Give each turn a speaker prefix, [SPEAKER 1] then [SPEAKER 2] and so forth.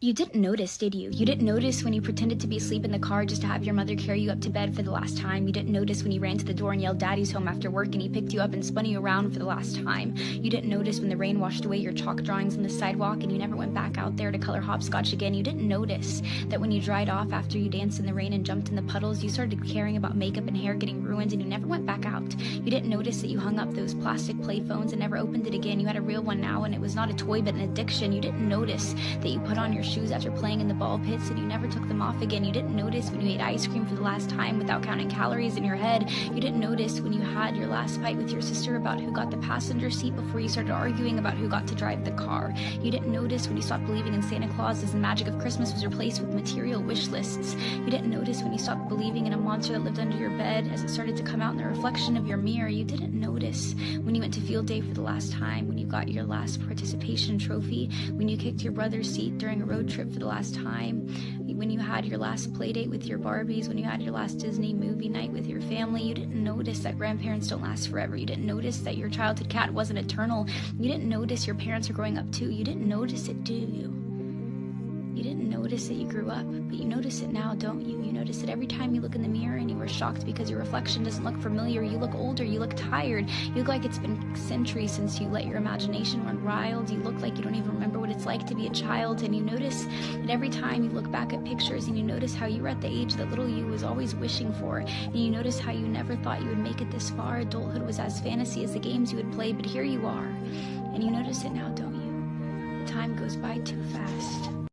[SPEAKER 1] You didn't notice, did you? You didn't notice when you pretended to be asleep in the car just to have your mother carry you up to bed for the last time. You didn't notice when you ran to the door and yelled "Daddy's home" after work and he picked you up and spun you around for the last time. You didn't notice when the rain washed away your chalk drawings on the sidewalk and you never went back out there to color hopscotch again. You didn't notice that when you dried off after you danced in the rain and jumped in the puddles, you started caring about makeup and hair getting ruined and you never went back out. You didn't notice that you hung up those plastic play phones and never opened it again. You had a real one now and it was not a toy but an addiction. You didn't notice that you put on your shoes after playing in the ball pits and you never took them off again. You didn't notice when you ate ice cream for the last time without counting calories in your head. You didn't notice when you had your last fight with your sister about who got the passenger seat before you started arguing about who got to drive the car. You didn't notice when you stopped believing in Santa Claus as the magic of Christmas was replaced with material wish lists. You didn't notice when you stopped believing in a monster that lived under your bed as it started to come out in the reflection of your mirror. You didn't notice when you went to field day for the last time, when you got your last participation trophy, when you kicked your brother's seat during a road trip for the last time, when you had your last play date with your Barbies, when you had your last Disney movie night with your family. You didn't notice that grandparents don't last forever. You didn't notice that your childhood cat wasn't eternal. You didn't notice your parents are growing up too. You didn't notice it, do you? You didn't notice that you grew up, but you notice it now, don't you? You notice it every time you look in the mirror and you were shocked because your reflection doesn't look familiar. You look older, you look tired, you look like it's been centuries since you let your imagination run wild. You look like you don't even remember what it's like to be a child, and you notice that every time you look back at pictures and you notice how you were at the age that little you was always wishing for, and you notice how you never thought you would make it this far. Adulthood was as fantasy as the games you would play, but here you are, and you notice it now, don't you? The time goes by too fast.